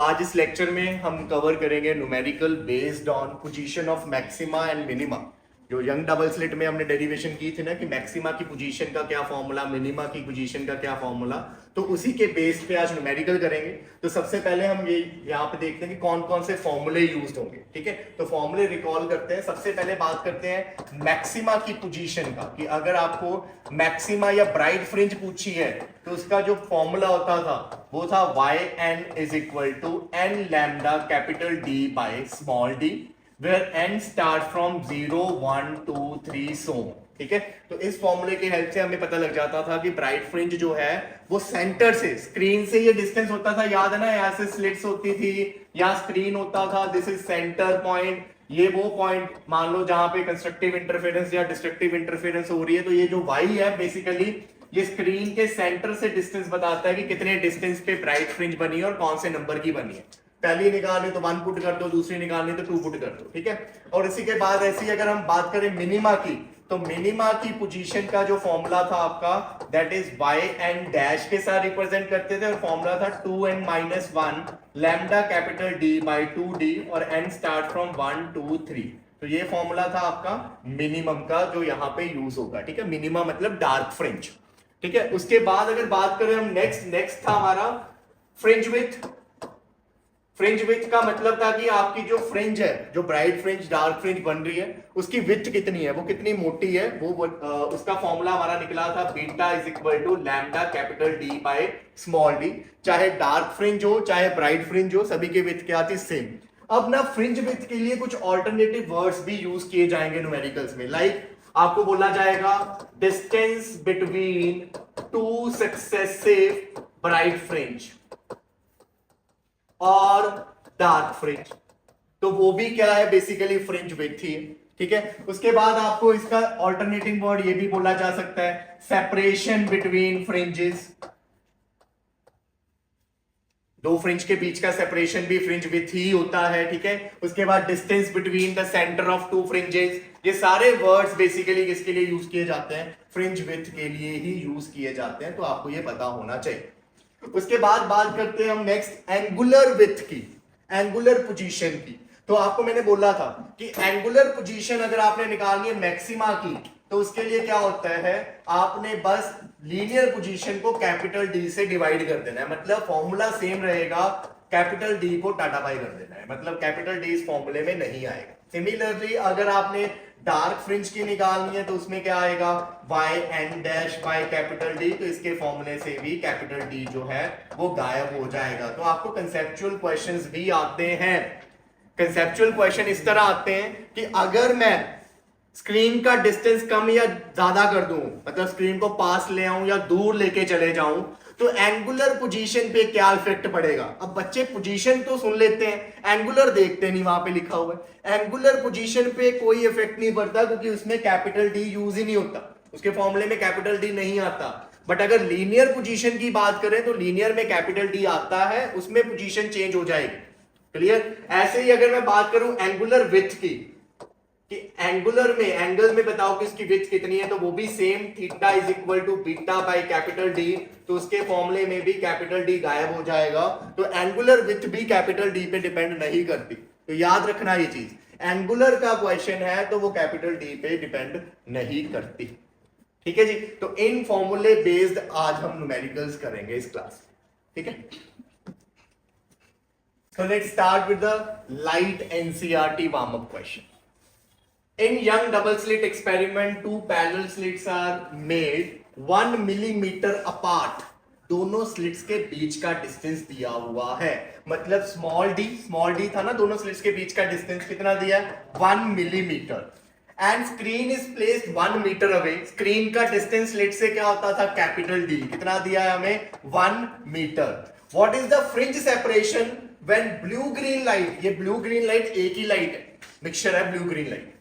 आज इस लेक्चर में हम कवर करेंगे numerical based on position of maxima and minima. जो यंग डबल स्लिट में हमने डेरिवेशन की थी ना कि मैक्सिमा की पोजीशन का क्या फॉर्मूला, मिनिमा की पोजीशन का क्या फॉर्मूला, तो उसी के बेस पे आज न्यूमेरिकल करेंगे। तो सबसे पहले हम ये यहाँ पे देखते हैं कि कौन कौन से फॉर्मूले यूज होंगे। ठीक है, तो फॉर्मूले रिकॉल करते हैं। सबसे पहले बात करते हैं मैक्सिमा की पोजीशन का, कि अगर आपको मैक्सिमा या ब्राइट फ्रिंज पूछी है तो उसका जो फॉर्मूला होता था वो था yn is equal to n lambda capital D by small D, where n start from 0 1 2 3 so. ठीक है, तो इस फॉर्मूले की हेल्प से हमें पता लग जाता था कि ब्राइट फ्रिंज जो है वो सेंटर से, स्क्रीन से ये डिस्टेंस होता था, याद है ना, यहाँ से स्लिट्स होती थी, यहाँ स्क्रीन होता था, दिस इज सेंटर पॉइंट। ये वो पॉइंट मान लो जहां पे कंस्ट्रक्टिव इंटरफेरेंस या डिस्ट्रक्टिव इंटरफेरेंस हो रही है, तो ये जो y है बेसिकली ये स्क्रीन के सेंटर से डिस्टेंस बताता है कि कितने डिस्टेंस पे ब्राइट फ्रिंज बनी है और कौन से नंबर की बनी है। पहली निकालनी तो 1 पुट कर दो, दूसरी निकालनी तो 2 पुट कर दो। ठीक है, और इसी के बाद ऐसी अगर हम बात करें मिनिमा की, तो मिनिमा की पोजीशन का जो फॉर्मूला था आपका दैट इज yn डैश के साथ रिप्रेजेंट करते थे, और फॉर्मूला था 2n-1 lambda capital D bye 2d और n स्टार्ट फ्रॉम 1 2 3। तो ये फॉर्मूला था आपका मिनिमम का जो यहाँ पे यूज होगा। ठीक है, मिनिमा मतलब डार्क फ्रिंज। ठीक है, उसके बाद अगर बात करें हम नेक्स्ट था हमारा फ्रिंज विथ। फ्रिंज विथ का मतलब था कि आपकी जो फ्रिंज है, जो ब्राइट फ्रिंज डार्क फ्रिंज बन रही है, उसकी विथ कितनी है, वो कितनी मोटी है, वो उसका फॉर्मूला हमारा निकला था beta is equal to lambda capital D by small D. चाहे डार्क फ्रिंज हो चाहे ब्राइट फ्रिंज हो, सभी के विथ क्या थी, सेम। अब ना फ्रिंज विथ के लिए कुछ ऑल्टरनेटिव वर्ड्स भी यूज किए जाएंगे न्यूमेरिकल्स में। लाइक आपको बोला जाएगा distance between two successive bright fringe और डार्क फ्रिंज, तो वो भी क्या है, बेसिकली फ्रिंज विड्थ ही है। ठीक है, उसके बाद आपको इसका ऑल्टरनेटिंग वर्ड ये भी बोला जा सकता है सेपरेशन बिटवीन फ्रिंजेस। दो फ्रिंज के बीच का सेपरेशन भी फ्रिंज विड्थ ही होता है। ठीक है, उसके बाद distance between the centre of two fringes, ये सारे वर्ड्स बेसिकली किसके लिए यूज किए जाते हैं, फ्रिंज विड्थ के लिए ही यूज किए जाते हैं। तो आपको ये पता होना चाहिए। उसके बाद बात करते हैं हम नेक्स्ट एंगुलर विड्थ की, एंगुलर पोजीशन की। तो आपको मैंने बोला था कि एंगुलर पोजीशन अगर आपने निकालनी है मैक्सिमा की, तो उसके लिए क्या होता है, आपने बस लीनियर पोजीशन को कैपिटल डी से डिवाइड कर देना है। मतलब फॉर्मूला सेम रहेगा, कैपिटल डी को टाटा बाई कर देना है, मतलब कैपिटल डी इस फॉर्मूले में नहीं आएगा। सिमिलरली अगर आपने डार्क फ्रिंज की निकालनी है तो उसमें क्या आएगा, yn dash by capital D, तो इसके फॉर्मूले से भी कैपिटल डी जो है वो गायब हो जाएगा। तो आपको कंसेप्चुअल क्वेश्चंस भी आते हैं। कंसेप्चुअल क्वेश्चन इस तरह आते हैं कि अगर मैं स्क्रीन का डिस्टेंस कम या ज्यादा कर दूं, मतलब स्क्रीन को पास ले आऊं या दूर लेके चले जाऊं, तो एंगुलर पोजीशन पे क्या इफेक्ट पड़ेगा। अब बच्चे पोजीशन तो सुन लेते हैं, एंगुलर देखते नहीं, वहां पे लिखा हुआ है। एंगुलर पोजीशन पे कोई इफेक्ट नहीं पड़ता क्योंकि उसमें कैपिटल डी यूज ही नहीं होता, उसके फॉर्मूले में कैपिटल डी नहीं आता। बट अगर लीनियर पोजीशन की बात करें तो लीनियर में कैपिटल डी आता है, उसमें पोजीशन चेंज हो जाएगी। क्लियर। ऐसे ही अगर मैं बात करूं एंगुलर विड्थ की, कि एंगुलर में, एंगल में बताओ कि इसकी विड्थ कितनी है, तो वो भी same, theta is equal to beta by capital D, तो उसके फॉर्मूले में भी कैपिटल डी गायब हो जाएगा। तो एंगुलर विड्थ भी कैपिटल डी पे डिपेंड नहीं करती, तो याद रखना ये चीज। एंगुलर का क्वेश्चन है तो वो कैपिटल डी पे डिपेंड नहीं करती। ठीक है जी, तो इन फॉर्मूले बेस्ड आज हम न्यूमेरिकल्स करेंगे इस क्लास। ठीक है, so let's start with the light NCERT warm-up question. In young double slit experiment, two parallel slits are made 1 millimeter apart. दोनों स्लिट्स के बीच का डिस्टेंस दिया हुआ है, मतलब स्मॉल डी था ना, दोनों स्लिट्स के बीच का डिस्टेंस कितना दिया है, 1 millimetre. And screen is placed 1 metre away. Screen का डिस्टेंस स्लिट से क्या होता था, कैपिटल डी, कितना दिया है हमें, 1 metre. What is the fringe separation when blue green light, ये ब्लू ग्रीन लाइट एक ही लाइट है, मिक्सचर है blue green light,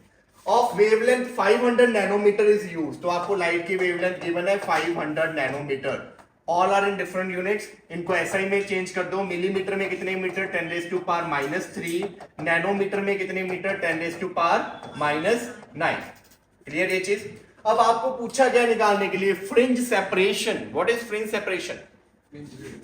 of wavelength 500 nanometre is used. तो आपको लाइट की वेवलेंथ गिवन है 500 nanometre. All are in different units, इनको एसआई में चेंज कर दो। मिलीमीटर में कितने मीटर, 10⁻³ नैनोमीटर में कितने मीटर, 10⁻⁹। क्लियर ये चीज। अब आपको पूछा गया निकालने के लिए fringe separation. What is fringe separation,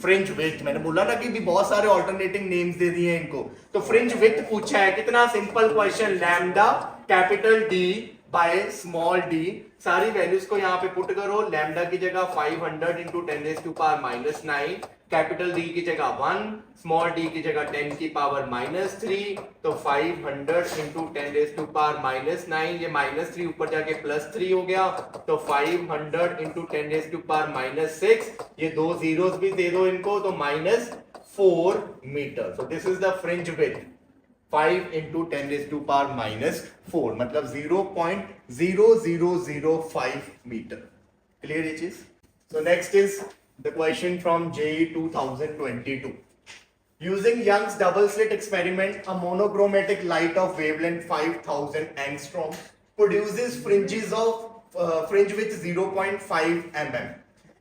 fringe width, मैंने बोला ना कि भी बहुत सारे ऑल्टरनेटिंग नेम्स दे दिए इनको। तो फ्रिंज विड्थ पूछा है, कितना simple question, lambda capital D by small D, सारी वैल्यूज को यहाँ पे पुट करो, लैम्डा की जगह 500 इंटू 10⁻⁻9, कैपिटल डी की जगह 1, स्मॉल डी की जगह 10⁻³ तो 500 इंटू 10⁻⁻9, ये -3 ऊपर जाके +3 हो गया, तो 500 इंटू 10⁻⁻6, ये दो जीरोस भी दे दो इनको, तो -4 metre. So this is the fringe width 5 into 10⁻⁻4, मतलब 0.0005 मीटर। क्लियर ये चीज? So next is the question from JEE 2022. Using Young's double slit experiment, a monochromatic light of wavelength 5000 angstrom produces fringes of fringe with 0.5 mm.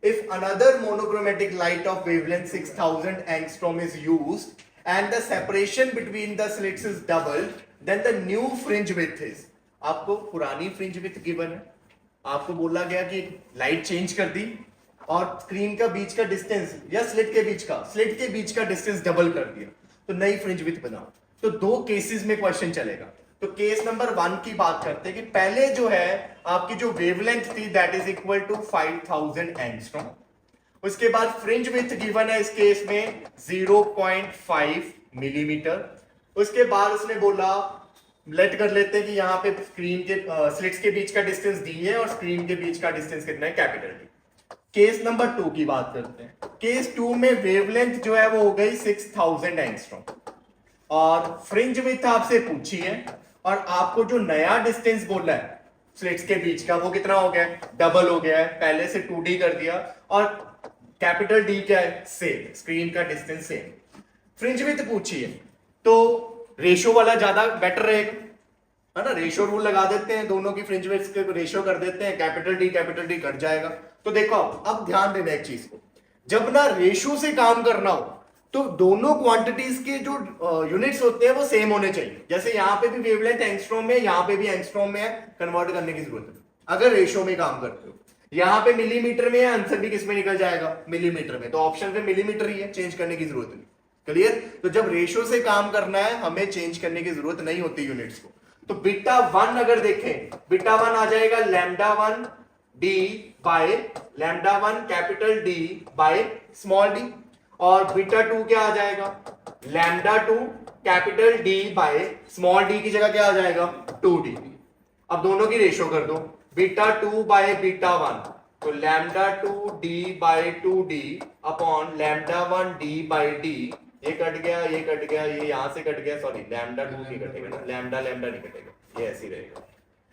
If another monochromatic light of wavelength 6000 angstrom is used and the separation between the slits is doubled, then the new fringe width is. आपको पुरानी fringe width given है, आपको बोला गया कि light change कर दी और screen का बीच का डिस्टेंस या स्लिट के बीच का डिस्टेंस डबल कर दिया, तो नई फ्रिंज विड्थ बनाओ। तो दो केसेस में क्वेश्चन चलेगा। तो केस नंबर 1 की बात करते हैं कि पहले जो है आपकी जो वेवलेंथ थी that is equal to 5000 angstrom, उसके बाद फ्रिंज विड्थ गिवन है इस केस में 0.5 मिलीमीटर, उसके बाद उसने बोला लेट कर लेते हैं कि यहाँ पे स्क्रीन के स्लिट्स के बीच का डिस्टेंस दी है और स्क्रीन के बीच का डिस्टेंस कितना है, कैपिटल डी। केस नंबर 2 की बात करते हैं। केस 2 में वेवलेंथ जो है वो हो गई 6000 एंगस्ट्रॉम और फ्रिंज विड्थ आपसे पूछी है और आपको जो नया डिस्टेंस बोला है स्लिट्स के बीच का वो कितना हो गया है, डबल हो गया है, पहले से 2d कर दिया और कैपिटल डी क्या है, सेम, स्क्रीन का डिस्टेंस सेम। फ्रिंज विड्थ पूछी है तो रेशियो वाला ज्यादा बेटर रहेगा, है ना, रेशियो रूल लगा देते हैं, दोनों की फ्रिंज विड्थ के रेशियो कर देते हैं, कैपिटल डी कट जाएगा। तो देखो अब ध्यान देना एक चीज को, जब ना रेशियो से काम करना हो तो दोनों क्वांटिटीज के जो यूनिट्स होते हैं वो सेम होने चाहिए। जैसे यहाँ पे भी वेवलेंथ एंगस्ट्रॉम में, यहाँ पे भी एंगस्ट्रॉम में है, कन्वर्ट करने की जरूरत है अगर रेशियो में काम करते हो। यहाँ पे मिलीमीटर में है, आंसर भी किस में निकल जाएगा, मिलीमीटर में, तो ऑप्शन पे मिलीमीटर ही है, चेंज करने की जरूरत नहीं। क्लियर? तो जब रेशियो से काम करना है हमें चेंज करने की जरूरत नहीं होती यूनिट्स को। तो बीटा 1 अगर देखें, बीटा 1 आ जाएगा lambda 1 D by lambda 1 capital D by small D, और बीटा 2 क्या आ जाएगा, lambda 2 capital D by small D की जगह क्या आ जाएगा, 2d। अब दोनों की रेशियो कर दो, बीटा 2 बाय बीटा 1, तो lambda 2 D by 2d upon lambda 1 D by D, ये कट गया, ये कट गया, ये यहां से कट गया, सॉरी लैम्डा 2 नहीं कटेगा ना, लैम्डा नहीं कटेगा, ये ऐसे ही रहेगा।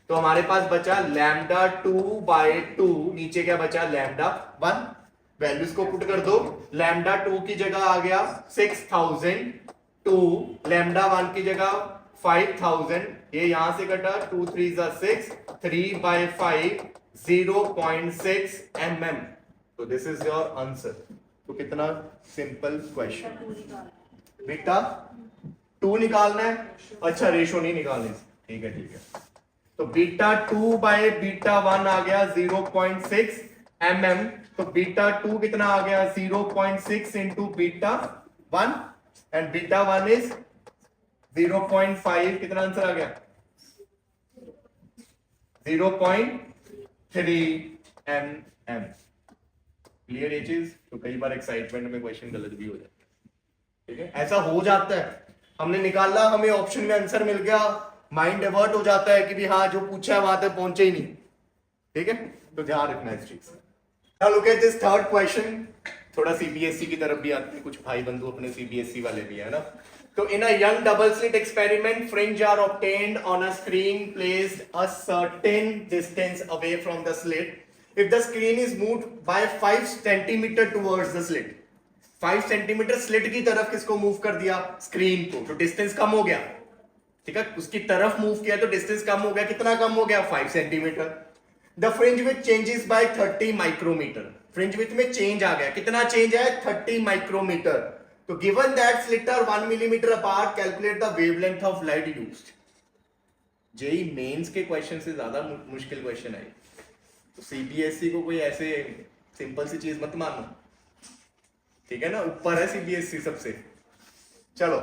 तो हमारे पास बचा लैम्डा 2 बाय 2, नीचे क्या बचा, लैम्डा 1, वैल्यूज को पुट कर दो, लैम्डा 2 की जगह आ गया 6000, 2 लैम्डा 1 की जगह 5000, ये यहां से कटा, 2 3 जा 6, 3 बाय 5 0.6 mm। तो दिस इज योर आंसर। तो कितना सिंपल क्वेश्चन, बेटा 2 निकालना है, अच्छा रेशो नहीं निकालनी, ठीक है। तो बीटा 2 बाय बीटा 1 आ गया 0.6 mm, तो बीटा 2 कितना आ गया 0.6 into beta 1 and beta 1 is 0.5, कितना आंसर आ गया 0.3 mm। क्लियर ये चीज? तो कई बार एक्साइटमेंट में क्वेश्चन गलत भी हो जाता है, ठीक है, ऐसा हो जाता है। हमने निकाला, हमें ऑप्शन में आंसर मिल गया, माइंड डाइवर्ट हो जाता है कि भी हाँ जो पूछा है वहां तक पहुंचे ही नहीं, ठीक है, तो ध्यान रखना इस चीज से। Now look at this third question, थोड़ा सीबीएसई की तरफ भी आते हैं, कुछ भाई बंधु अपने सीबीएसई वाले भी है ना। तो in a Young double slit experiment fringes are obtained on a screen placed a certain distance away from the slit if the screen is moved by 5 centimeter towards the slit। 5 centimetre slit की तरफ किसको move कर दिया, screen को, तो distance कम हो गया, ठीक है, उसकी तरफ मूव किया तो डिस्टेंस कम हो गया, कितना कम हो गया 5 centimetre. The fringe width changes by 30 micrometre, fringe width में चेंज आ गया, कितना चेंज है 30 माइक्रोमीटर। तो given that slit are 1 millimetre apart, calculate the wavelength of light used. JEE Mains के क्वेश्चन से ज्यादा मुश्किल क्वेश्चन है, तो सीबीएसई को कोई ऐसे सिंपल सी चीज मत मानो। ठीक है ना, ऊपर है सीबीएसई सबसे। चलो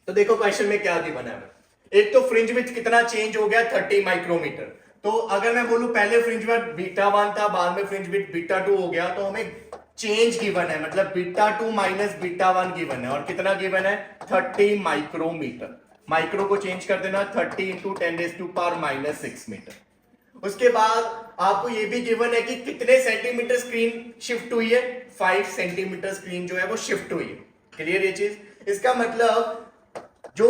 तो देखो क्वेश्चन में क्या गिवन है। एक तो फ्रिंज विड्थ कितना चेंज हो गया, 30 माइक्रोमीटर। तो अगर मैं बोलूं पहले फ्रिंज विड्थ बीटा 1 था, बाद में फ्रिंज विड्थ बीटा 2 हो गया, तो हमें चेंज गिवन है, मतलब बीटा 2 माइनस बीटा 1 गिवन है। और कितना गिवन है, 30 माइक्रोमीटर। माइक्रो को चेंज कर देना, 30 इंटू 10⁻⁻6 मीटर। उसके बाद आपको ये भी गिवन है कि कितने सेंटीमीटर स्क्रीन शिफ्ट हुई है, 5 सेंटीमीटर स्क्रीन जो है वो शिफ्ट हुई है। क्लियर ये चीज? इसका मतलब जो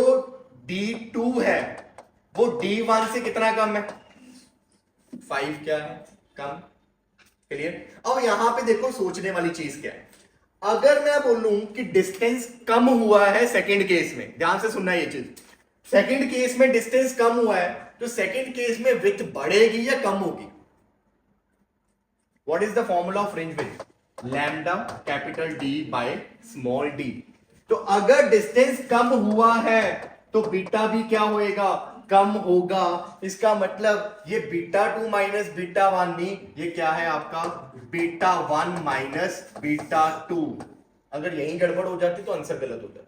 D2 है वो D1 से कितना कम है, 5 क्या है, कम। क्लियर? अब यहां पे देखो सोचने वाली चीज क्या है। अगर मैं बोलूं कि डिस्टेंस कम हुआ है सेकंड केस में, ध्यान से सुनना ये चीज, सेकंड केस में डिस्टेंस कम हुआ है, तो सेकंड केस में विड्थ बढ़ेगी या कम होगी? What is the formula of fringe width? Lambda capital D by small d। तो अगर डिस्टेंस कम हुआ है तो बीटा भी क्या होएगा, कम होगा। इसका मतलब ये बीटा 2 माइनस बीटा 1 नहीं, ये क्या है आपका बीटा 1 माइनस बीटा 2। अगर यही गड़बड़ हो जाती तो आंसर गलत हो जाता।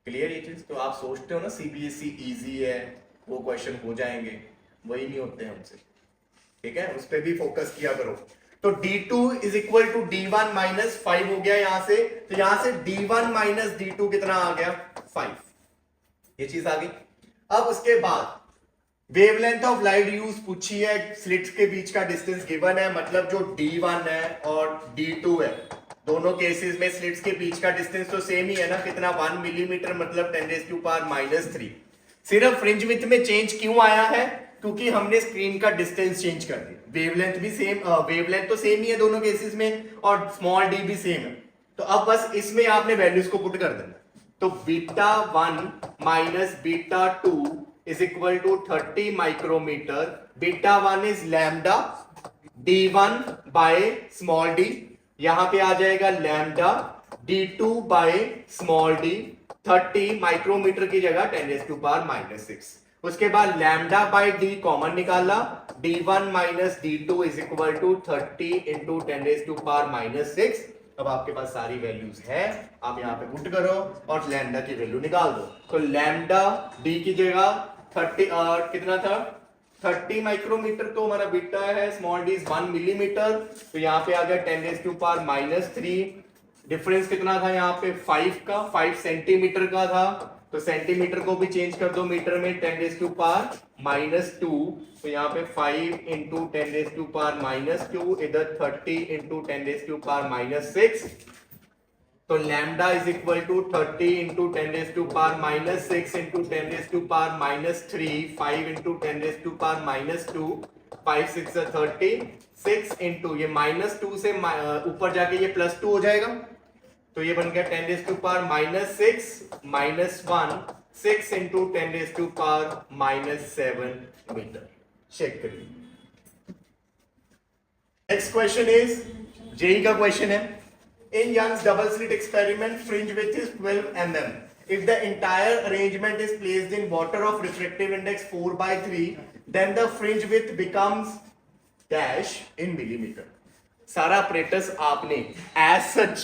क्लियर ये चीज? तो आप सोचते हो ना सीबीएसई इजी है, वो क्वेश्चन हो जाएंगे, वही नहीं होते हमसे। ठीक है, उस पर भी फोकस किया करो। तो D2 is equal to D1 minus 5 हो गया यहां से, तो यहां से D1 माइनस D2 कितना आ गया, 5। ये चीज आ गई। अब उसके बाद वेवलेंथ ऑफ लाइट यूज पूछी है, स्लिट्स के बीच का डिस्टेंस गिवन है, मतलब जो D1 है और D2 है, दोनों केसेस में स्लिट्स के बीच का डिस्टेंस तो सेम ही है ना, कितना 1 मिलीमीटर, मतलब 10⁻⁻3। सिर्फ फ्रिंज विड्थ में चेंज क्यों आया है, क्योंकि हमने स्क्रीन का डिस्टेंस चेंज कर दिया। वेवलेंथ भी सेम, वेवलेंथ तो सेम ही है दोनों केसेस में, और स्मॉल d भी सेम है। तो अब बस इसमें आपने वैल्यूज को पुट कर देना। तो beta 1 minus beta 2 is equal to 30 micrometre. Beta 1 is lambda D1 by small d, यहां पे आ जाएगा lambda D2 by small d, 30 micrometre की जगह 10⁻⁻6। उसके बाद लैम्डा बाय d कॉमन निकाला, D1 minus D2 is equal to 30 into 10⁻⁻6। अब आपके पास सारी वैल्यूज है, आप यहां पे पुट करो और लैम्डा की वैल्यू निकाल दो। तो लैम्डा d की जगह 30 कितना था, 30 माइक्रोमीटर तो हमारा बीटा है, स्मॉल d 1 मिलीमीटर, तो यहां पे आ गया 10⁻⁻3। डिफरेंस कितना था यहाँ पे, 5 का, 5 सेंटीमीटर का था, तो सेंटीमीटर को भी चेंज कर दो मीटर में, 10⁻⁻2। तो यहाँ पे 5 इंटू 10⁻⁻2, इधर 30 इंटू 10⁻⁻6। तो lambda is equal to 30 into 10⁻⁻6 into 10⁻⁻3, 5 into 10⁻⁻2, 5 6 30, 6 into ये -2 से ऊपर जाके ये +2 हो जाएगा, तो ये बन गया 10⁻⁻6 -1, 6 इंटू 10⁻⁻7 मीटर। चेक करिए। नेक्स्ट क्वेश्चन इज जेई का क्वेश्चन है। In Young's double slit experiment fringe width is 12 mm. If the entire arrangement is placed in water of refractive index 4/3, then the fringe width becomes dash in millimeter. सारा apparatus आपने as such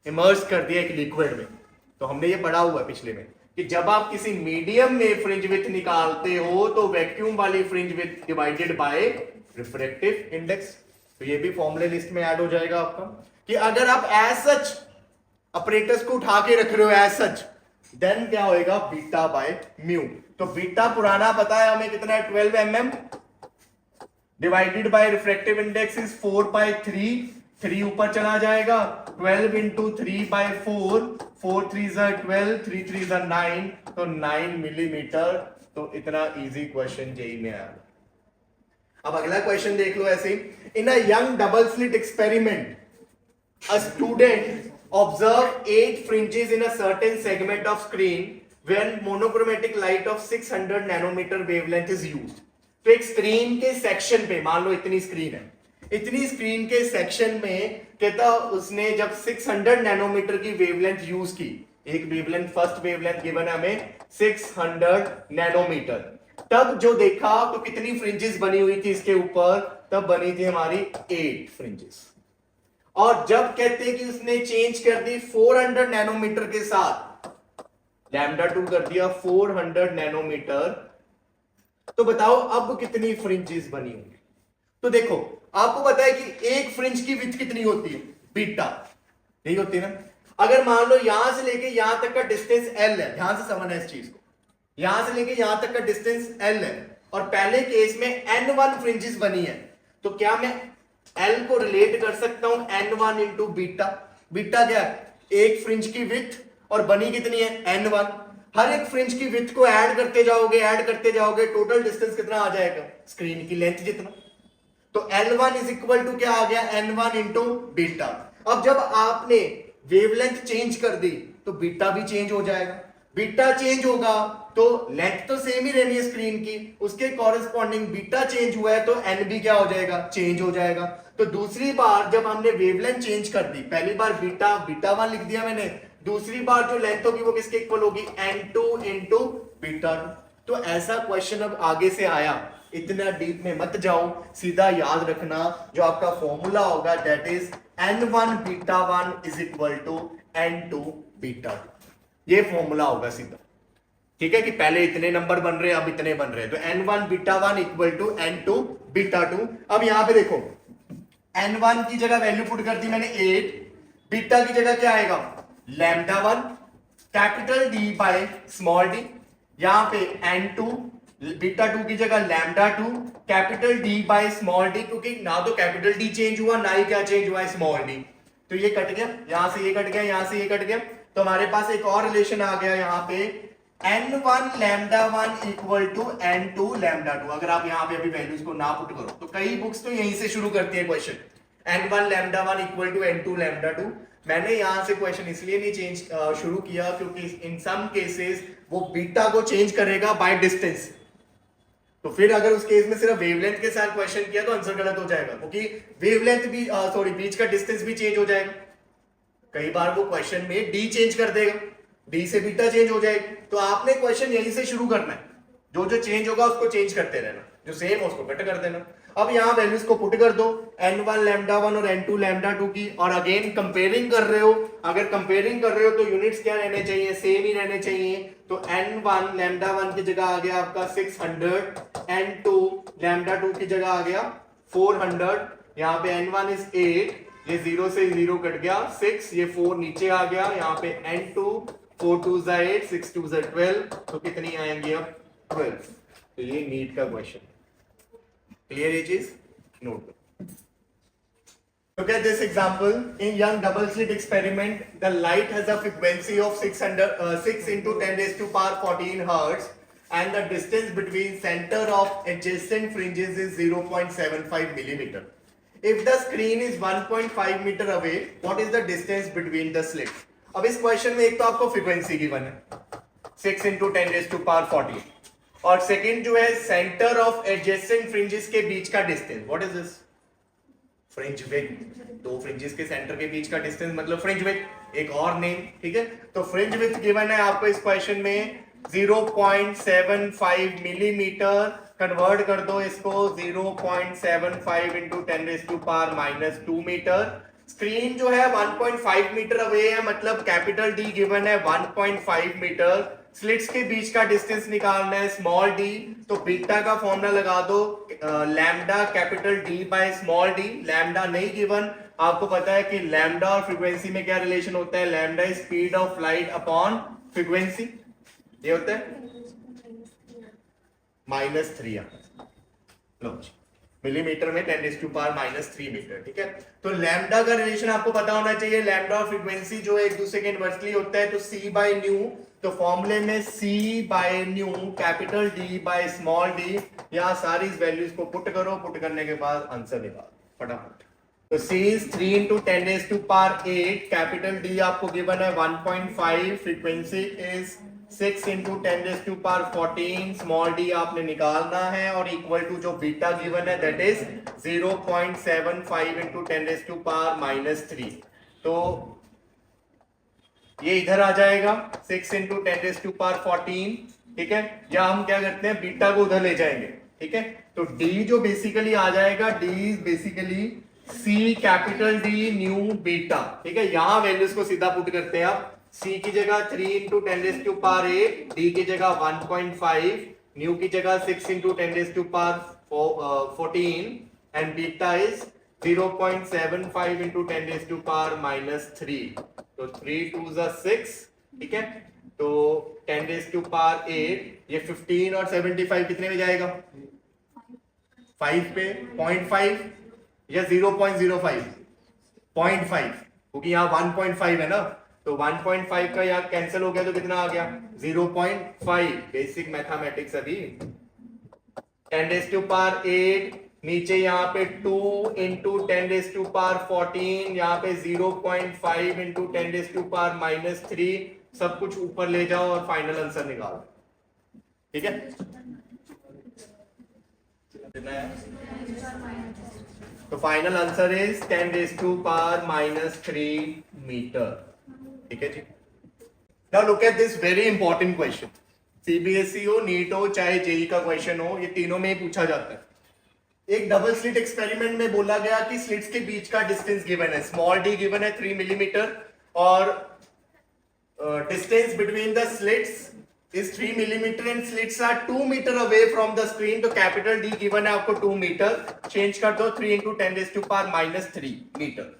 immerse कर दिया एक liquid में। तो हमने ये पढ़ा हुआ है पिछले में कि जब आप किसी मीडियम में फ्रिंज विड्थ निकालते हो तो वैक्यूम वाली fringe width divided by refractive index. तो ये भी फॉर्मूले लिस्ट में ऐड हो जाएगा आपका कि अगर आप एज सच अपरेटस को उठा के रख रहे हो एज सच, देन क्या होएगा, बीटा बाय म्यू। तो बीटा पुराना पता है हमें कितना है, 12 mm, divided by refractive index is 4/3, 3 ऊपर चला जाएगा, 12 इंटू 3/4, 4 3 12, 3 3 9, तो 9 मिलीमीटर। तो इतना इजी क्वेश्चन जेई में आया। अब अगला क्वेश्चन देख लो ऐसे, in a Young double slit experiment a student observed 8 fringes in a certain segment of screen when monochromatic light of 600 nanometer wavelength is used. तो एक स्क्रीन के सेक्शन पे, मान लो इतनी स्क्रीन है, इतनी स्क्रीन के सेक्शन में कहता उसने जब 600 नैनोमीटर की वेवलेंथ यूज की, एक वेवलेंथ, फर्स्ट वेवलेंथ गिवन है हमें 600 नैनोमीटर, तब जो देखा तो कितनी फ्रिंजेस बनी हुई थी इसके ऊपर, तब बनी थी हमारी 8 फ्रिंजेस। और जब कहते हैं कि उसने चेंज कर दी 400 नैनोमीटर के साथ, लैम्डा 2 कर दिया 400 नैनोमीटर, तो बताओ अब कितनी फ्रिंजेस बनी होंगी। तो देखो आपको पता है कि एक फ्रिंज की विड्थ कितनी होती है, बीटा, यही होती है ना। अगर मान लो यहां से लेके यहां तक का डिस्टेंस एल है, ध्यान से समझना इस चीज को, यहां से लेके यहां तक का डिस्टेंस एल है और पहले केस में n1 फ्रिंजेस बनी है, तो क्या मैं एल को रिलेट कर सकता हूं n1 इंटू बीटा। बीटा क्या है, एक फ्रिंज की विड्थ और बनी कितनी है n1। हर एक फ्रिंज की विड्थ को ऐड करते जाओगे, टोटल डिस्टेंस कितना आ जाएगा, स्क्रीन की लेंथ जितना। तो L1 इज इक्वल टू क्या आ गया, N1 इंटू बीटा। अब जब आपने वेवलेंथ चेंज कर दी तो बीटा भी चेंज हो जाएगा, बीटा चेंज होगा तो लेंथ तो सेम ही रहनी है स्क्रीन की, उसके कॉरेस्पॉन्डिंग बीटा चेंज हुआ है तो एन भी क्या हो जाएगा, चेंज हो जाएगा। तो दूसरी बार जब हमने वेवलेंथ चेंज कर दी, पहली बार बीटा 1 लिख दिया मैंने, दूसरी बार जो लेंथ होगी वो किसके इक्वल होगी, N2 इंटू बीटा 2। तो ऐसा क्वेश्चन अब आगे से आया, इतना डीप में मत जाओ, सीधा याद रखना जो आपका फॉर्मूला होगा that is N1 beta 1 is equal to N2 beta 2। ये फॉर्मूला होगा सीधा, ठीक है, कि पहले इतने नंबर बन रहे हैं अब इतने बन रहे हैं, तो N1 beta 1 equal to N2 beta 2। अब यहां पे देखो N1 की जगह वैल्यू पुट कर दी मैंने 8, बीटा की जगह क्या आएगा, lambda 1 capital D by small D, यहां पे N2 बीटा 2 की जगह lambda 2 capital D by small D, क्योंकि ना तो कैपिटल डी चेंज हुआ ना ही क्या चेंज हुआ है, स्मॉल डी। तो ये कट गया, यहां से ये कट गया, यहां से ये कट गया, तो हमारे पास एक और रिलेशन आ गया यहां पे N1 lambda 1 equal to N2 lambda 2। अगर आप यहां पे अभी वैल्यूज को ना पुट करो तो कई बुक्स तो यहीं से शुरू करती है question, N1 lambda 1 equal to N2 lambda 2। मैंने यहां से क्वेश्चन इसलिए नहीं चेंज शुरू किया क्योंकि इन सम केसेस वो बीटा को चेंज करेगा बाय डिस्टेंस, तो फिर अगर उस केस में सिर्फ वेवलेंथ के साथ क्वेश्चन किया तो आंसर गलत हो जाएगा, क्योंकि वेवलेंथ भी सॉरी बीच का डिस्टेंस भी चेंज हो जाएगा। कई बार वो क्वेश्चन में डी चेंज कर देगा, डी से बीटा चेंज हो जाएगी, तो आपने क्वेश्चन यहीं से शुरू करना है, जो जो चेंज होगा उसको चेंज करते रहना, जो सेम है उसको कट कर देना। अब यहां वैल्यूज को पुट कर दो, N1 लैम्डा 1 और N2 लैम्डा 2 की, और अगेन कंपेयरिंग कर रहे हो, अगर कंपेयरिंग कर रहे हो तो यूनिट्स क्या रहने चाहिए, सेम ही रहने चाहिए। तो N1 लैम्डा 1 की जगह आ गया आपका 600, N2 लैम्डा 2 की जगह आ गया 400, यहाँ पे N1 इज 8, ये 0 से 0 कट गया 6, ये 4 नीचे आ गया, यहाँ पे N2 4 2 8 6 2 12, तो कितनी आएंगी अब 12। तो ये नीट का क्वेश्चन, clear ये चीज note. Look at this example. In Young double slit experiment, the light has a frequency of 6 into 10 raised to power 14 hertz, and the distance between center of adjacent fringes is 0.75 millimeter. If the screen is 1.5 meter away, what is the distance between the slits? अब इस question में एक तो आपको frequency given है 6 into 10 raised to power 14, और second जो है सेंटर ऑफ एडजेसेंट फ्रिंजेस के बीच का distance, what is this, fringe width. दो फ्रिंजेस के सेंटर के बीच का डिस्टेंस मतलब फ्रिंज विड्थ, एक और नेम, ठीक है। तो फ्रिंज विड्थ गिवन है आपको इस क्वेश्चन में 0.75 मिलीमीटर, कन्वर्ट कर दो इसको 0.75 into 10 raise to power -2 metre. Screen जो है 1.5 मीटर अवे है, मतलब कैपिटल डी गिवन है 1.5 मीटर। स्लिट्स के बीच का डिस्टेंस निकालना है स्मॉल डी, तो बीटा का फॉर्मूला लगा दो lambda capital D by small D. Lambda नहीं गिवन, आपको पता है कि लैम्डा और फ्रीक्वेंसी में क्या रिलेशन होता है, lambda is speed of light upon frequency, ये होता है -3 लो मिलीमीटर में 10⁻³ मीटर, ठीक है। तो लैम्डा का रिलेशन आपको पता होना चाहिए, लैम्डा और फ्रीक्वेंसी जो एक दूसरे के इनवर्सली होता है, तो C बाय न्यू, तो फॉर्मूले में C by nu capital D by small d, यहाँ सारी वैल्यूज को पुट करो, पुट करने के बाद आंसर निकालो फटाफट। तो C is 3 into 10⁸, capital D आपको गिवन है 1.5, frequency is 6 into 10⁻14, small d आपने निकालना है, और इक्वल टू जो बीटा गिवन है दैट इज 0.75 into 10⁻⁻3। तो ये इधर आ जाएगा 6 into 10⁻14, ठीक है, या हम क्या करते हैं बीटा को उधर ले जाएंगे, ठीक है। तो d जो बेसिकली आ जाएगा, d is basically C capital D nu beta, ठीक है। यहां वैल्यूज को सीधा पुट करते हैं आप। सी की जगह 3 इंटू 10⁸, डी की जगह 1.5, न्यू की जगह 6 into 10⁻14 and beta is 0.75 into 10⁻³ तो 3 2 6, ठीक है। तो 10⁸8 ये 15 और 75 कितने में जाएगा? 5 पे 0.5 या 0.05, 0.5 क्योंकि यहाँ 1.5 है ना, तो 1.5 का यहाँ कैंसिल हो गया तो कितना आ गया? 0.5। बेसिक मैथमेटिक्स अभी। 10⁸8 नीचे यहाँ पे 2 इंटू 10⁻14, यहाँ पे 0.5 इंटू 10⁻³ सब कुछ ऊपर ले जाओ और फाइनल आंसर निकालो, ठीक है। तो फाइनल आंसर इज 10⁻³ मीटर, ठीक है जी। Now look at this very important question. CBSE हो, नीट हो, चाहे जेई का क्वेश्चन हो, ये तीनों में ही पूछा जाता है। एक डबल स्लिट एक्सपेरिमेंट में बोला गया कि स्लिट्स के बीच का डिस्टेंस गिवन है, स्मॉल डी गिवन है 3 मिलीमीटर और distance between the slits is 3 millimeter and slits are 2 meter away from the screen, तो कैपिटल D गिवन है आपको 2 मीटर, चेंज कर दो 3 इंटू 10⁻³ मीटर।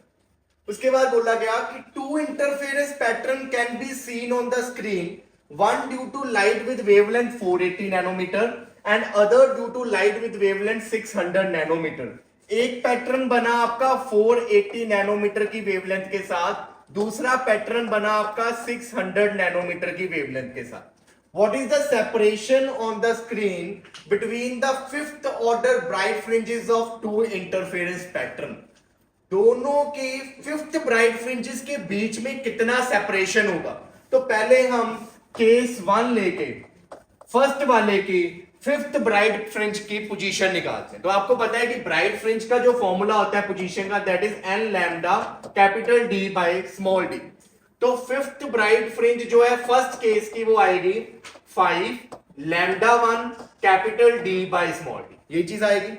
उसके बाद बोला गया कि 2 interference pattern can be seen on the screen, one due to light with wavelength 480 nanometre and other due to light with wavelength 600 nanometre. एक पैटर्न बना आपका 480 नैनोमीटर की वेवलेंथ के साथ, दूसरा पैटर्न बना आपका 600 नैनोमीटर की वेवलेंथ के साथ। What is the separation on the screen between the fifth order bright fringes of two interference pattern? दोनों के फिफ्थ ब्राइट फ्रिंजेस के बीच में कितना सेपरेशन होगा? तो पहले हम केस 1 लेके फर्स्ट वाले की फिफ्थ ब्राइट फ्रिंज की पोजीशन निकालते हैं। तो आपको पता है कि ब्राइट फ्रिंज का जो फॉर्मूला होता है पोजीशन का, that is n lambda capital D by small d। तो फिफ्थ ब्राइट फ्रिंज जो है फर्स्ट केस की वो आएगी 5 lambda 1 capital D by small d, ये चीज आएगी।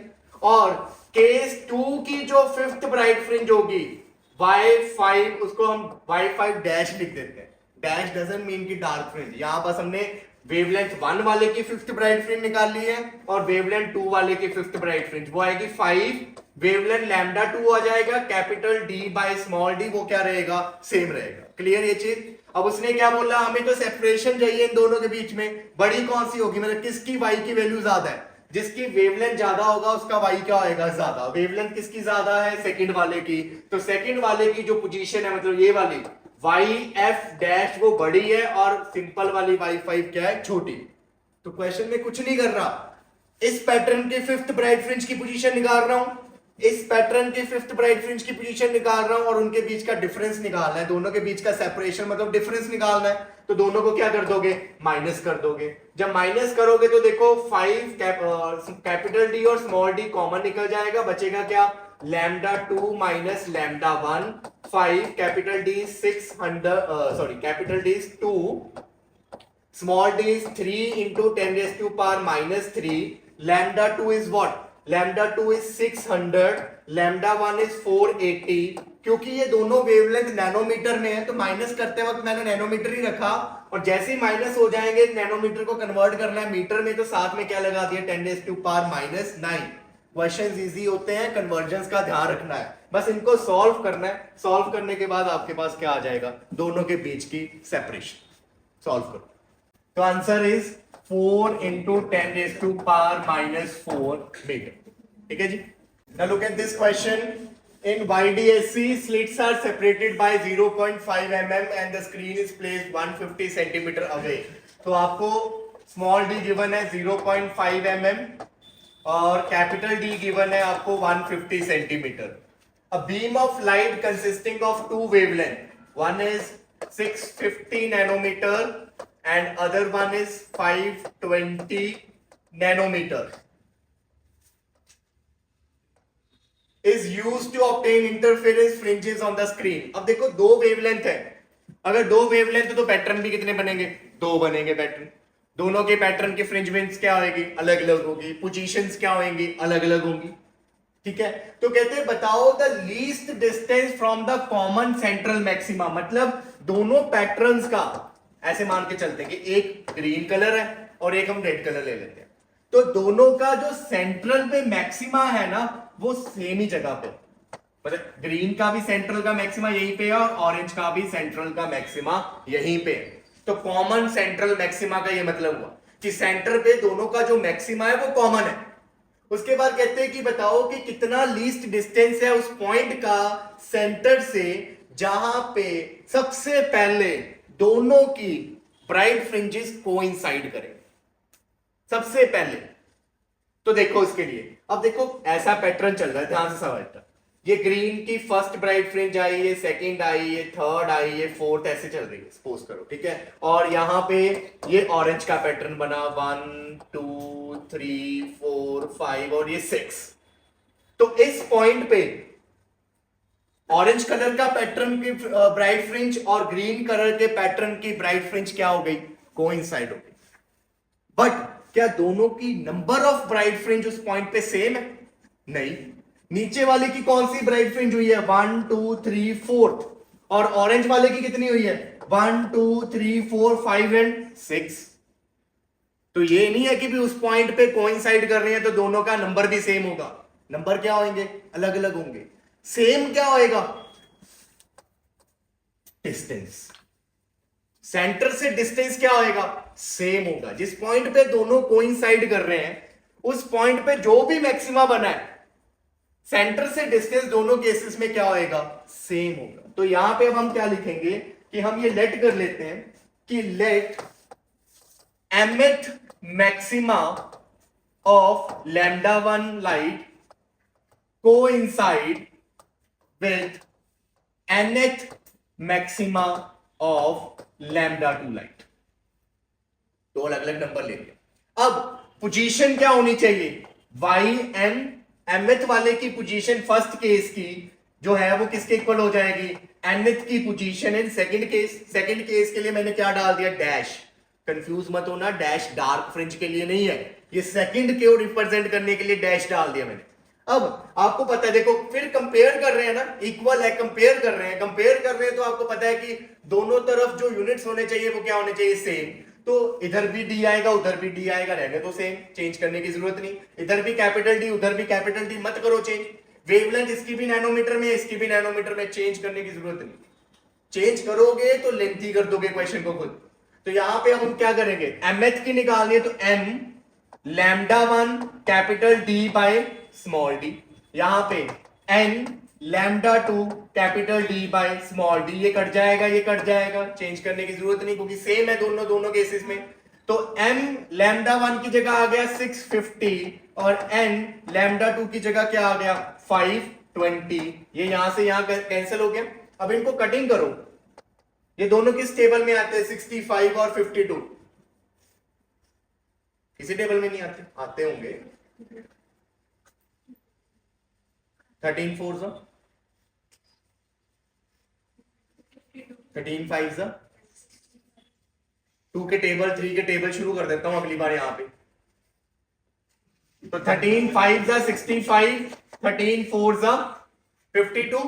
और केस 2 की जो फिफ्थ ब्राइट फ्रिंज होगी y5, उसको हम y5 डैश लिख देते हैं। डैश डजंट मीन की डार्क फ्रिंज, यहां बस हमने वेवलेंथ 1 वाले की फिफ्थ ब्राइट फ्रिंज निकाल ली है और वेवलेंथ 2 वाले की फिफ्थ ब्राइट फ्रिंज वो आएगी 5, वेवलेंथ लैम्डा 2 आ जाएगा, capital D by small d वो क्या रहेगा? सेम रहेगा। क्लियर ये चीज? अब उसने क्या बोला, हमें तो सेपरेशन चाहिए इन दोनों के बीच में, बड़ी कौन सी होगी, मतलब किसकी y की वैल्यू ज्यादा है? जिसकी वेवलेंथ ज्यादा होगा उसका y क्या होगा? ज्यादा। वेवलेंथ किसकी ज्यादा है? सेकंड वाले की। तो सेकंड वाले की जो पोजीशन है, मतलब ये वाली YF डैश वो बड़ी है और सिंपल वाली Y5 क्या है? छोटी। तो क्वेश्चन में कुछ नहीं कर रहा, इस पैटर्न के फिफ्थ ब्राइट फ्रिंज की पोजीशन निकाल रहा हूं, इस पैटर्न के फिफ्थ ब्राइट फ्रिंज की पोजीशन निकाल रहा हूं और उनके बीच का डिफरेंस निकालना है, दोनों के बीच का सेपरेशन मतलब डिफरेंस निकालना है। तो दोनों को क्या कर दोगे? माइनस कर दोगे। जब माइनस करोगे तो देखो 5 कैपिटल D और स्मॉल d कॉमन निकल जाएगा, बचेगा क्या? Lambda 2 minus lambda 1, 5 capital D 600 capital D is 2, small d is 3 into 10⁻³ lambda 2 is what? lambda 2 is 600, lambda 1 is 480। क्योंकि ये दोनों वेवलेंथ नैनोमीटर में है तो माइनस करते वक्त मैंने नैनोमीटर ही रखा, और जैसे ही माइनस हो जाएंगे नैनोमीटर को कन्वर्ट करना है मीटर में, तो साथ में क्या लगा दिया? 10⁻⁹। क्वेश्चंस इजी होते हैं, कन्वर्जन्स का ध्यान रखना है, बस इनको सॉल्व करना है। सॉल्व करने के बाद आपके पास क्या आ जाएगा? दोनों के बीच की सेपरेशन। सॉल्व करो तो आंसर इज 4 इंटू 10⁻⁴ मीटर, ठीक है जी। Now look at this question. In YDSC, slits are separated by 0.5 mm and the screen is placed 150 centimeter away. तो आपको स्मॉल d गिवन है 0.5 mm और कैपिटल D गिवन है आपको 150 centimetre. A beam of light consisting of two wavelength, one is 650 nanometer and other one is 520 nanometer, is used to obtain interference fringes on the screen. अब देखो दो wavelength है, अगर दो wavelength तो pattern भी कितने बनेंगे? दो बनेंगे पैटर्न। दोनों के पैटर्न की फ्रिंज विड्थ क्या होगी? अलग अलग होगी। पोजीशंस क्या होंगी? अलग अलग होंगी, ठीक है। तो कहते हैं बताओ the least distance from the common central maxima, मतलब दोनों पैटर्न्स का ऐसे मान के चलते हैं कि एक ग्रीन कलर है और एक हम रेड कलर ले लेते हैं, तो दोनों का जो सेंट्रल पे मैक्सिमा है ना वो सेम ही जगह पे, मतलब ग्रीन का भी सेंट्रल का मैक्सिमा यहीं पे है और ऑरेंज का भी सेंट्रल का मैक्सिमा यहीं पे है। तो कॉमन सेंट्रल मैक्सिमा का ये मतलब हुआ कि सेंटर पे दोनों का जो मैक्सिमा है वो कॉमन है। उसके बाद कहते हैं कि बताओ कि कितना लीस्ट डिस्टेंस है उस पॉइंट का सेंटर से जहां पे सबसे पहले दोनों की ब्राइट फ्रिंजेस कोइंसाइड करें, सबसे पहले। तो देखो इसके लिए, अब देखो ऐसा पैटर्न चल रहा है, ध्यान से समझना। ये ग्रीन की फर्स्ट ब्राइट फ्रिंज आई है, सेकंड आई है, थर्ड आई है, फोर्थ, ऐसे चल रही है, सपोज करो, ठीक है। और यहां पे ये ऑरेंज का पैटर्न बना 1 2 3 4 5 और ये 6। तो इस पॉइंट पे ऑरेंज कलर का पैटर्न की ब्राइट फ्रिंज और ग्रीन कलर के पैटर्न की ब्राइट फ्रिंज क्या हो गई, कोइंसाइड हो गई। बट क्या दोनों की नंबर ऑफ ब्राइट फ्रिंज उस पॉइंट पे सेम है? नहीं। नीचे वाले की कौन सी ब्राइट फ्रिंज हुई है, 1 2 3 4, और ऑरेंज वाले की कितनी हुई है, 1 2 3 4 5 एंड 6। तो ये नहीं है कि भी उस पॉइंट पे कोइंसाइड कर रहे हैं तो दोनों का नंबर भी सेम होगा। नंबर क्या होंगे, अलग अलग होंगे। सेम क्या होएगा, डिस्टेंस। सेंटर से डिस्टेंस क्या होएगा, सेम होगा। जिस पॉइंट पे दोनों कोइंसाइड कर रहे हैं उस पॉइंट पे जो भी मैक्सिमा बना है सेंटर से डिस्टेंस दोनों केसेस में क्या होएगा, सेम होगा। तो यहां पे अब हम क्या लिखेंगे कि हम ये लेट कर लेते हैं कि let mth maxima of λ1 light coincide with nth maxima of λ2 light. दो अलग अलग नंबर ले लिया। अब पोजीशन क्या होनी चाहिए, yn mth वाले की पोजीशन फर्स्ट केस की जो है वो किसके इक्वल हो जाएगी, nth की position in second case. Second case के लिए मैंने क्या डाल दिया, डैश। कंफ्यूज मत होना, डैश डार्क फ्रिंज के लिए नहीं है, ये सेकंड को रिप्रेजेंट करने के लिए डैश डाल दिया मैंने। अब आपको पता है, देखो फिर कंपेयर कर रहे हैं ना, इक्वल है, कंपेयर कर रहे हैं तो आपको पता है कि दोनों तरफ जो यूनिट्स होने चाहिए वो क्या होने चाहिए, सेम। तो इधर भी डी आएगा उधर भी डी आएगा, रहने तो सेम, चेंज करने की जरूरत नहीं। इधर भी कैपिटल डी उधर भी कैपिटल डी, मत करो चेंज। वेवलेंथ इसकी भी नैनोमीटर में इसकी भी नैनोमीटर में, चेंज करने की जरूरत नहीं। चेंज करोगे तो लेंथी कर दोगे क्वेश्चन को खुद। तो यहां पे हम क्या करेंगे, mth की निकालनी है तो m λ1 capital D by small D, यहां पे n λ2 capital D by small D. ये कट जाएगा, चेंज करने की जरूरत नहीं क्योंकि सेम है दोनों केसेस में। तो m λ1 की जगह आ गया 650 और n λ2 की जगह क्या आ गया 520। ये यहां से यहां कैंसिल हो गया। अब इनको कटिंग करो, ये दोनों किस टेबल में आते हैं, 65 और 52? किसी टेबल में नहीं आते होंगे। 13 4 13 5 2 के टेबल, 3 के टेबल शुरू कर देता हूं अगली बार यहां पे। तो 13 5 65, 13 4 52।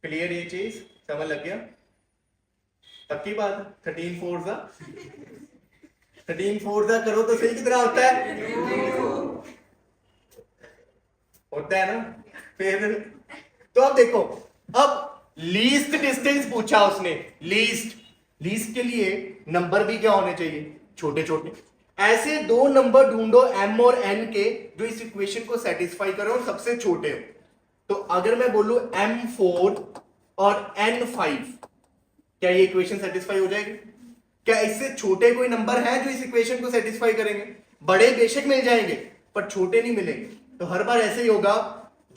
क्लियर, ये चीज समझ लग गया, पक्की बात है। 13 4 करो तो सही कितना होता है, होता है ना। फिर तो अब देखो, अब लीस्ट डिस्टेंस पूछा उसने, लीस्ट के लिए नंबर भी क्या होने चाहिए, छोटे छोटे। ऐसे दो नंबर ढूंढो m और n के जो इस इक्वेशन को सेटिस्फाई करो और सबसे छोटे हो। तो अगर मैं बोलूं m4 और n5, क्या ये इक्वेशन सेटिस्फाई हो जाएगी? क्या इससे छोटे कोई नंबर है जो इस इक्वेशन को सेटिस्फाई करेंगे? बड़े बेशक मिल जाएंगे पर छोटे नहीं मिलेंगे। तो हर बार ऐसे ही होगा,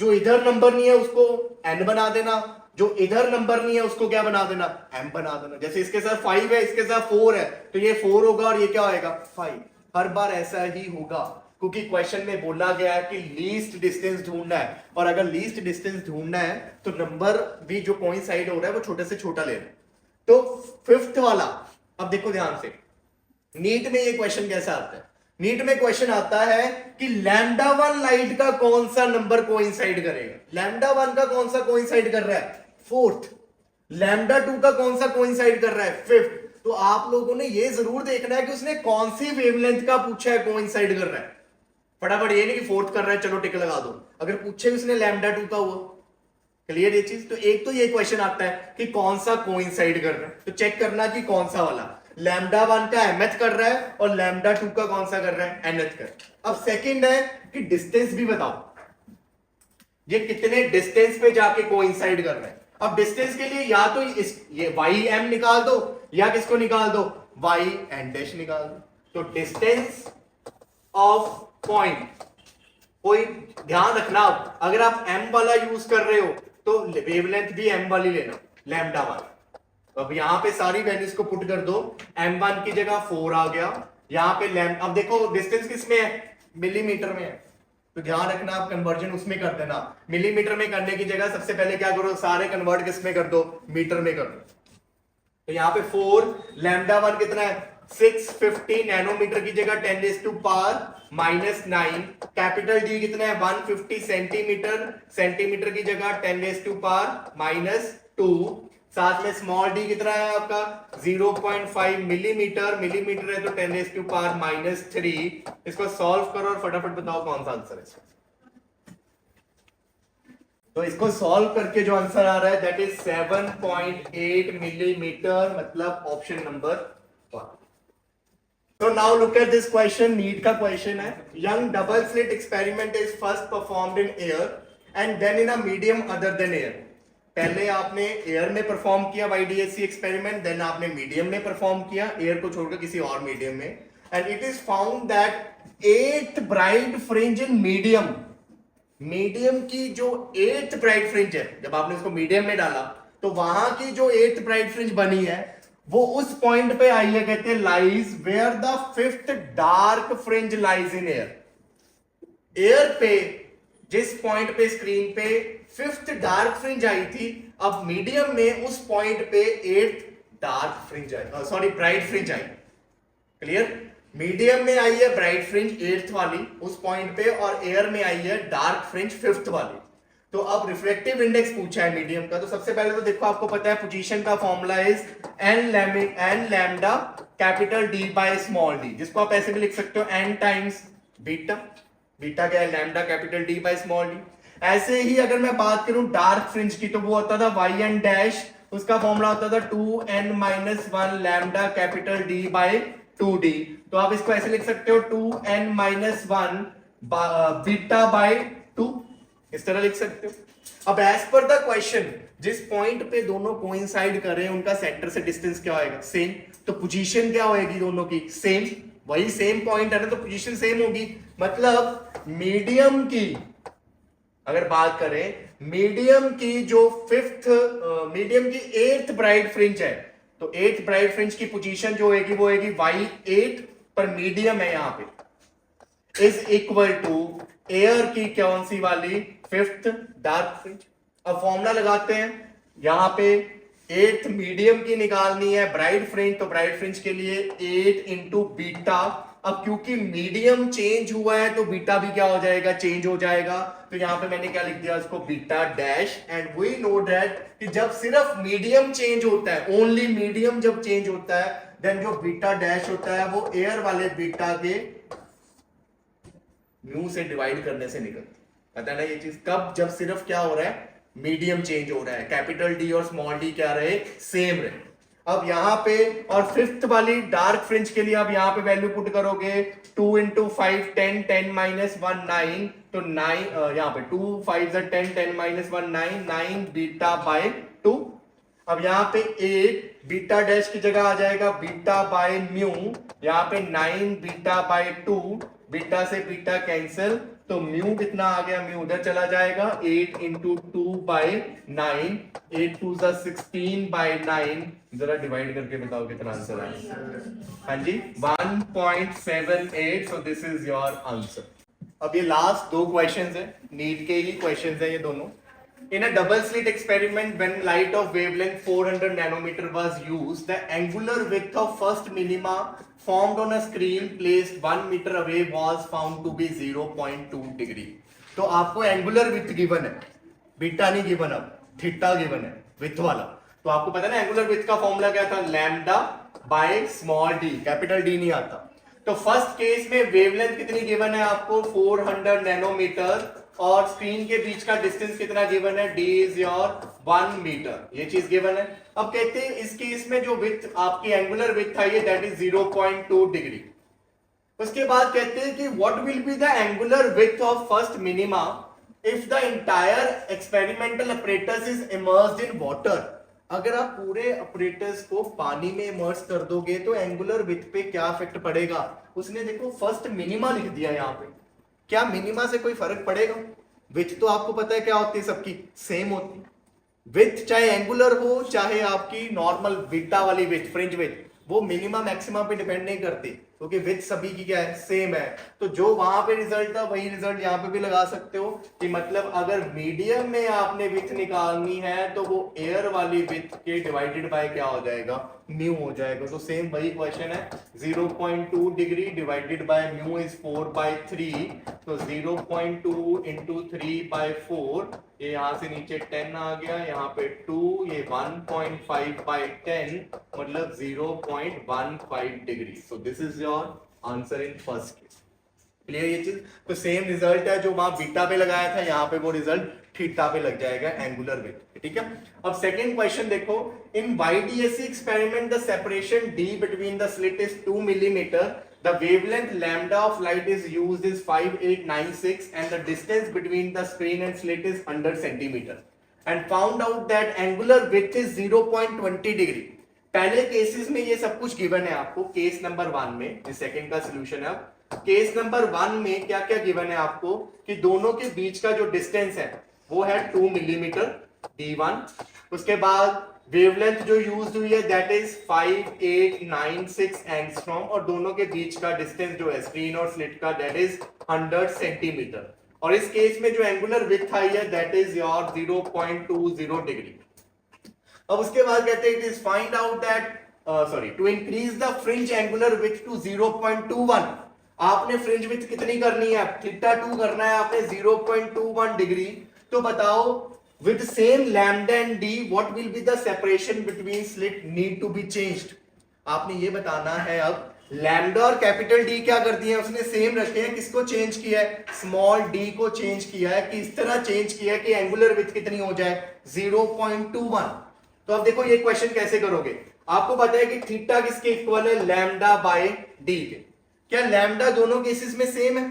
जो इधर नंबर नहीं है उसको n बना देना, जो इधर नंबर नहीं है उसको क्या बना देना, m बना देना। जैसे इसके साथ 5 है, इसके साथ 4 है, तो ये 4 होगा और ये क्या होएगा 5। हर बार ऐसा ही होगा क्योंकि क्वेश्चन में बोला गया है कि लीस्ट डिस्टेंस ढूंढना है, और अगर लीस्ट डिस्टेंस ढूंढना है तो नंबर भी जो कोइंसाइड हो रहा है वो छोटे से छोटा लेना है। तो फिफ्थ वाला, अब देखो ध्यान से, नीट में ये क्वेश्चन कैसा आता है। नीट में क्वेश्चन आता है कि लैम्डा वन लाइट का कौन सा नंबर कोइंसाइड करेगा, लैम्डा वन का कौन सा कोइंसाइड कर रहा है, फोर्थ, लैम्डा टू का कौन सा कोइंसाइड कर रहा है, फिफ्थ। तो आप लोगों ने ये जरूर देखना है कि उसने कौन सी वेवलेंथ का पूछा है कोइंसाइड कर रहा है। फटाफट ये नहीं कि फोर्थ कर रहा है चलो टिक लगा दो, अगर पूछे उसने लैम्डा टू का हुआ। क्लियर ये चीज। तो एक तो ये क्वेश्चन आता है कि कौन सा कोइंसाइड कर रहा है, तो चेक करना कि कौन सा वाला, लैम्डा वन का mth कर रहा है और लैम्डा टू का कौन सा कर रहा है, nth कर। अब सेकंड है कि डिस्टेंस भी बताओ, ये कितने डिस्टेंस पे जाके कोइंसाइड कर रहा है। अब डिस्टेंस के लिए या तो ये वाई एम निकाल दो या किसको निकाल दो, वाई एन डैश निकाल दो। तो डिस्टेंस ऑफ पॉइंट, कोई ध्यान रखना, अगर आप m वाला यूज कर रहे हो तो वेवलेंथ भी m वाली लेना, लैम्डा वन। तो अब यहां पे सारी वैल्यूज को पुट कर दो, m1 की जगह 4 आ गया, यहां पे अब देखो डिस्टेंस किस में है, मिलीमीटर में है, तो ध्यान रखना आप कन्वर्जन उसमें कर देना। मिलीमीटर में करने की जगह सबसे पहले क्या करो, सारे कन्वर्ट किस में कर दो, मीटर में कर दो। तो यहाँ पे 4, लैम्डा वन कितना है 650 नैनोमीटर की जगह 10 raise to power -9, capital D कितना है 150 सेंटीमीटर, सेंटीमीटर की जगह 10 रेज़ टू पावर -2, साथ में स्मॉल डी कितना है आपका 0.5 मिलीमीटर, मिलीमीटर है तो 10 रेज़ टू पावर -3। इसको सॉल्व करो और फटाफट बताओ कौन सा आंसर है इसका। तो इसको सॉल्व करके जो आंसर आ रहा है दैट इज 7.8 मिलीमीटर, मतलब option number 1। So now look at this question, NEET का क्वेश्चन है, young double slit experiment is first performed in air and then in a medium other than air। पहले आपने air में perform किया YDSC experiment, then आपने medium में perform किया, air को छोड़कर किसी और मीडियम में, and it is found that 8th bright fringe in medium, medium की जो 8th ब्राइट फ्रिंज है, जब आपने उसको मीडियम में डाला तो वहां की जो 8th ब्राइट फ्रिंज बनी है वो उस पॉइंट पे आई है, कहते हैं lies where the 5th dark fringe lies in air. Air पे जिस पॉइंट पे स्क्रीन पे 5th डार्क फ्रिंज आई थी, अब मीडियम में उस पॉइंट पे 8th डार्क फ्रिंज आई, सॉरी ब्राइट फ्रिंज आई। क्लियर, मीडियम में आई है ब्राइट फ्रिंज 8th वाली उस पॉइंट पे, और एयर में आई है डार्क फ्रिंज 5th वाली। तो अब रिफ्लेक्टिव इंडेक्स पूछा है मीडियम का, तो सबसे पहले तो देखो आपको पता है पोजीशन का formula is an lambda capital D by small D, जिसको आप ऐसे भी लिख सकते हो n टाइम्स बीटा, बीटा क्या है lambda capital D by small D. ऐसे ही अगर मैं बात करूं डार्क फ्रिंज की तो वो होता था वाई एन डैश, उसका फॉर्मूला होता था 2n-1 lambda capital D by 2d। तो आप इसको ऐसे लिख सकते हो 2n-1 बीटा बाय 2, इस तरह लिख सकते हो। अब एज पर द क्वेश्चन जिस पॉइंट पे दोनों कोइंसाइड कर रहे हैं उनका सेंटर से डिस्टेंस क्या होएगा, सेम। तो पोजीशन क्या होएगी दोनों की, सेम, वही सेम पॉइंट है ना, तो पोजीशन सेम होगी। मतलब मीडियम की अगर बात करें, मीडियम की जो 5th मीडियम की 8th ब्राइट फ्रिंज है, तो 8th ब्राइट फ्रिंज की पोजीशन जो होगी वो होगी y8 पर मीडियम है यहाँ पे, इज इक्वल टू एयर की कौन सी वाली 5th डार्क फ्रिंज। अब फॉर्मूला लगाते हैं, यहां पे 8th मीडियम की निकालनी है ब्राइट फ्रिंज, तो ब्राइट फ्रिंज के लिए 8 इंटू बीटा। अब क्योंकि मीडियम चेंज हुआ है तो बीटा भी क्या हो जाएगा, चेंज हो जाएगा। तो यहां पे मैंने क्या लिख दिया उसको, beta dash. And we know that कि जब सिर्फ मीडियम चेंज होता है, ओनली मीडियम जब चेंज होता है, देन जो बीटा डैश होता है वो एयर वाले बीटा के म्यू से डिवाइड करने से निकलती। पता है ना ये चीज, कब, जब सिर्फ क्या हो रहा है, मीडियम चेंज हो रहा है, कैपिटल डी और स्मॉल डी क्या रहे, सेम रहे। अब यहां पे और 5th वाली डार्क फ्रिंज के लिए अब यहां पे वैल्यू पुट करोगे 2 इंटू 5 10 10 माइनस 1 9, तो 9 यहां पे 2 5 10 10 माइनस 1 9 9 बीटा बाय 2। अब यहां पे 8 बीटा डैश की जगह आ जाएगा बीटा बाय म्यू, यहां पे 9 बीटा बाय 2, बीटा से बीटा कैंसिल, तो म्यू कितना आ गया, म्यू उधर चला जाएगा, 8 इंटू 2 बाय 9, 8 2 16 बाय 9, जरा डिवाइड करके बताओ कितना आंसर आया। हाँ जी 1.78, सो दिस इज योर आंसर। अब ये लास्ट दो क्वेश्चंस है, नीट के ही क्वेश्चंस है ये दोनों। In a double slit experiment, when light of wavelength 400 nanometer was used, the angular width of first minima formed on a screen placed 1 meter away was found to be 0.2 degree. तो आपको angular width given है, beta नहीं given, अब theta given है with वाला। तो आपको पता है ना एंगुलर विथ का फॉर्मूला क्या था, lambda by small D, capital D नहीं आता। तो फर्स्ट केस में वेवलेंथ कितनी गिवन है आपको, 400 नैनोमीटर, और स्क्रीन के बीच का डिस्टेंस कितना गिवन है, d इज योर 1 मीटर, ये चीज गिवन है। अब कहते हैं इस केस में जो विथ आपकी एंगुलर विथ था ये दैट इज 0.2 डिग्री। उसके बाद कहते हैं कि what will be the angular width of first minima if the entire experimental apparatus is immersed in water. अगर आप पूरे अपरेटस को पानी में इमर्स कर दोगे तो एंगुलर विथ पे क्या इफेक्ट पड़ेगा। उसने देखो फर्स्ट मिनिमा लिख दिया यहाँ पे, क्या मिनिमा से कोई फर्क पड़ेगा। विथ तो आपको पता है क्या होती है, सबकी सेम होती है। विथ चाहे एंगुलर हो चाहे आपकी नॉर्मल बीटा वाली विथ, फ्रिंज विथ, वो मिनिमा मैक्सिमा पे डिपेंड नहीं करती, क्योंकि विथ सभी की क्या है, सेम है। तो जो वहां पे रिजल्ट था वही रिजल्ट यहाँ पे भी लगा सकते हो कि मतलब अगर मीडियम में आपने विथ निकालनी है तो वो एयर वाली विथ के डिवाइडेड बाय क्या हो जाएगा, म्यू हो जाएगा। तो सेम वही क्वेश्चन है, 0.2 degree divided by mu is 4/3, तो 0.2 इंटू 3/4, ये यहां से नीचे 10 आ गया, यहाँ पे 2, ये 1.5/10 मतलब 0.15 degree. So this is your answer in first case. Clear ये चीज। तो सेम रिजल्ट है जो वहां बीटा पे लगाया था, यहाँ पे वो रिजल्ट थीटा पे लग जाएगा एंगुलर विथ। ठीक है। अब सेकंड क्वेश्चन देखो, इन YDAC experiment the separation d between the slit is 2 millimetre, the wavelength lambda of light is used is 5896 and the distance between the screen and slit is 100 centimeter and found out that angular width is 0.20 degree। पहले cases में ये सब कुछ given है आपको, case number 1 में, ये second का सॉल्यूशन है। केस नंबर 1 में क्या क्या गिवन है आपको कि दोनों के बीच का जो डिस्टेंस है वो है 2 मिलीमीटर d1, उसके बाद वेवलेंथ जो यूज हुई है दैट इज 5896 एंगस्ट्रॉम, और दोनों के बीच का डिस्टेंस जो है स्क्रीन और स्लिट का दैट इज 100 सेंटीमीटर, और इस केस में जो एंगुलर विड्थ आई है दैट इज योर 0.20 डिग्री। अब उसके बाद कहते हैं it is find out that to increase the fringe angular width to 0.21, आपने फ्रिंज विड्थ कितनी करनी है, थीटा 2 करना है आपने 0.21 डिग्री। तो बताओ with same lambda and d what will be the separation between slit need to be changed। आपने ये बताना है। अब लैम्डा और कैपिटल डी क्या कर दिए, उसने सेम रखे हैं, किसको चेंज किया है, स्मॉल डी को चेंज किया है, कि इस तरह चेंज किया है कि एंगुलर विड्थ कितनी हो जाए 0.21। तो अब देखो ये क्वेश्चन कैसे करोगे, आपको पता है कि थीटा किसके इक्वल है, लैम्डा बाय डी के। क्या लैम्डा दोनों केसेस में सेम है,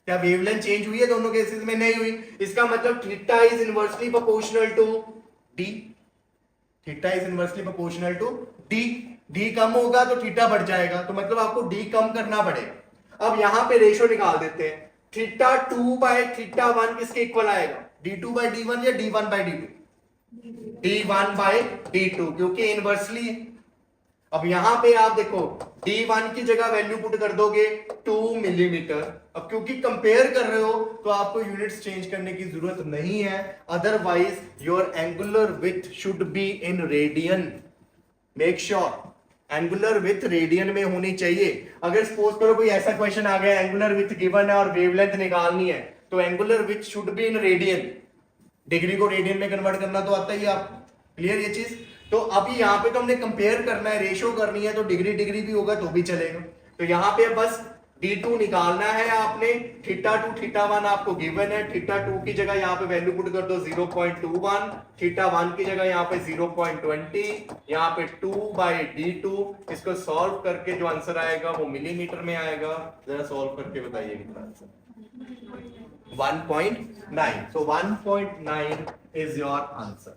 क्या वेवलेंथ चेंज हुई है दोनों केसेस में, नहीं हुई। इसका मतलब theta is inversely proportional to D, theta is inversely proportional to D. D कम होगा तो थीटा बढ़ जाएगा, तो मतलब आपको डी कम करना पड़ेगा। अब यहां पे रेशो निकाल देते हैं, थीटा 2/θ1 किसके इक्वल आएगा, d2/d1 या d1/d2, d1/d2, क्योंकि इनवर्सली। अब यहां पे आप देखो d1 की जगह वैल्यू पुट कर दोगे 2 मिलीमीटर। अब क्योंकि कंपेयर कर रहे हो तो आपको यूनिट्स चेंज करने की जरूरत नहीं है, otherwise your angular width should be in radian. Make sure angular width radian में होनी चाहिए। अगर सपोज करो कोई ऐसा क्वेश्चन आ गया, एंगुलर विड्थ गिवन है और वेवलेंथ निकालनी है, तो angular width should be in radian. Degree को रेडियन में कन्वर्ट करना तो आता ही आप, क्लियर ये चीज। तो अभी यहाँ पे तो हमने कंपेयर करना है, रेशो करनी है, तो डिग्री डिग्री भी होगा तो भी चलेगा। तो यहाँ पे बस d2 निकालना है आपने, θ2 θ1 आपको गिवन है, θ2 की जगह यहाँ पे वैल्यू पुट कर दो 0.21, θ1 की जगह यहाँ पे 0.20, यहाँ पे 2/d2। इसको सॉल्व करके जो आंसर आएगा वो मिलीमीटर में आएगा। जरा सॉल्व करके बताइए कितना answer, 1.9। So 1.9 is your answer.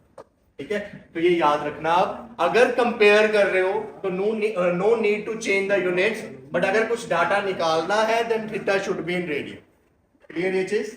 ठीक है, तो ये याद रखना। आप अगर कंपेयर कर रहे हो तो no need to change the units, but अगर कुछ डाटा निकालना है then theta should be in radian. Clear ये चीज।